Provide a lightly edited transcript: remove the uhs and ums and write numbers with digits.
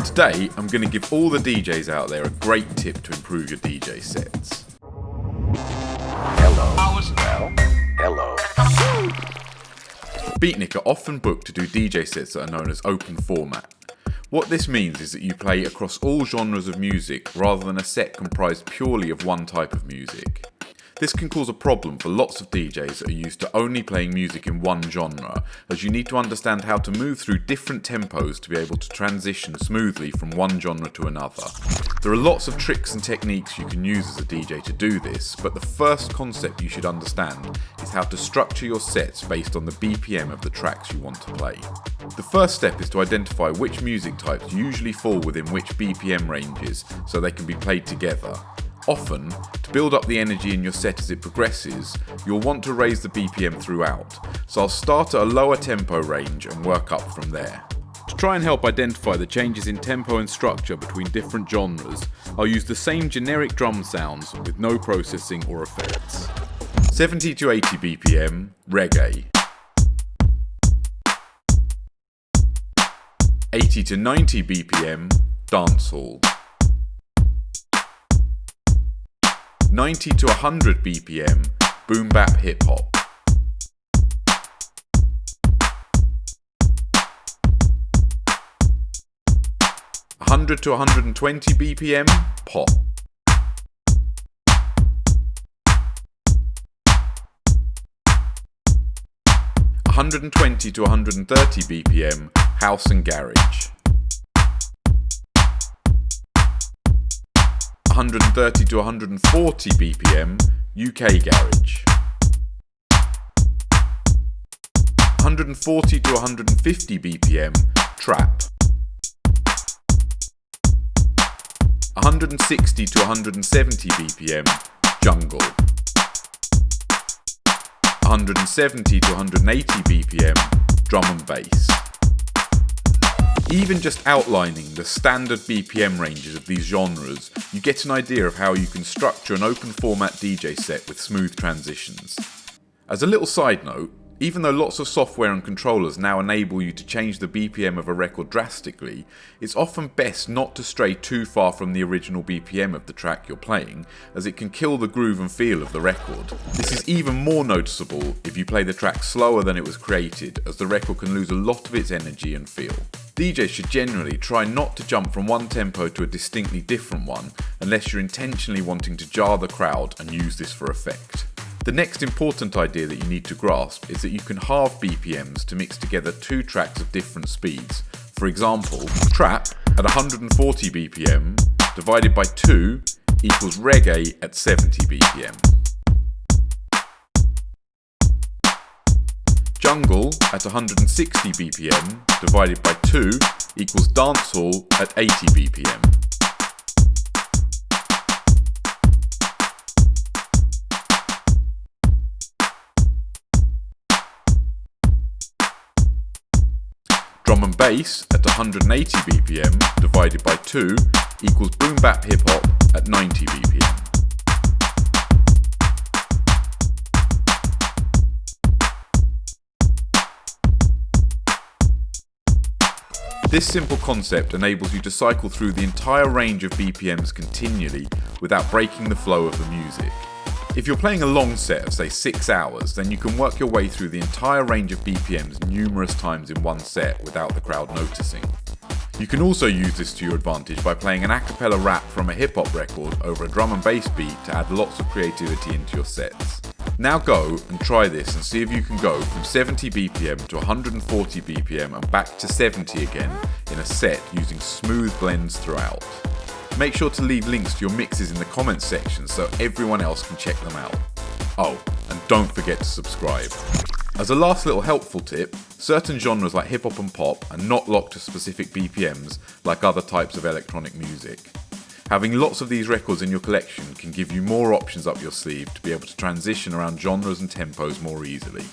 Today, I'm going to give all the DJs out there a great tip to improve your DJ sets. Hello. Beatnik are often booked to do DJ sets that are known as open format. What this means is that you play across all genres of music rather than a set comprised purely of one type of music. This can cause a problem for lots of DJs that are used to only playing music in one genre, as you need to understand how to move through different tempos to be able to transition smoothly from one genre to another. There are lots of tricks and techniques you can use as a DJ to do this, but the first concept you should understand is how to structure your sets based on the BPM of the tracks you want to play. The first step is to identify which music types usually fall within which BPM ranges so they can be played together. Often, to build up the energy in your set as it progresses, you'll want to raise the BPM throughout, so I'll start at a lower tempo range and work up from there. To try and help identify the changes in tempo and structure between different genres, I'll use the same generic drum sounds with no processing or effects. 70 to 80 BPM, reggae. 80 to 90 BPM, dancehall. 90 to 100 BPM, boom bap hip hop. 100 to 120 BPM, pop. 120 to 130 BPM, house and garage. 130 to 140 BPM, UK garage. 140 to 150 BPM, trap. 160 to 170 BPM, jungle. 170 to 180 BPM, drum and bass. Even just outlining the standard BPM ranges of these genres, you get an idea of how you can structure an open format DJ set with smooth transitions. As a little side note, even though lots of software and controllers now enable you to change the BPM of a record drastically, it's often best not to stray too far from the original BPM of the track you're playing, as it can kill the groove and feel of the record. This is even more noticeable if you play the track slower than it was created, as the record can lose a lot of its energy and feel. DJs should generally try not to jump from one tempo to a distinctly different one, unless you're intentionally wanting to jar the crowd and use this for effect. The next important idea that you need to grasp is that you can halve BPMs to mix together two tracks of different speeds. For example, trap at 140 BPM divided by 2 equals reggae at 70 BPM. Jungle at 160 BPM divided by 2 equals dancehall at 80 BPM. Drum and bass at 180 BPM divided by 2 equals boom bap hip hop at 90 BPM. This simple concept enables you to cycle through the entire range of BPMs continually without breaking the flow of the music. If you're playing a long set of say 6 hours, then you can work your way through the entire range of BPMs numerous times in one set without the crowd noticing. You can also use this to your advantage by playing an a cappella rap from a hip hop record over a drum and bass beat to add lots of creativity into your sets. Now go and try this and see if you can go from 70 BPM to 140 BPM and back to 70 again in a set using smooth blends throughout. Make sure to leave links to your mixes in the comments section so everyone else can check them out. Oh, and don't forget to subscribe. As a last little helpful tip, certain genres like hip hop and pop are not locked to specific BPMs like other types of electronic music. Having lots of these records in your collection can give you more options up your sleeve to be able to transition around genres and tempos more easily.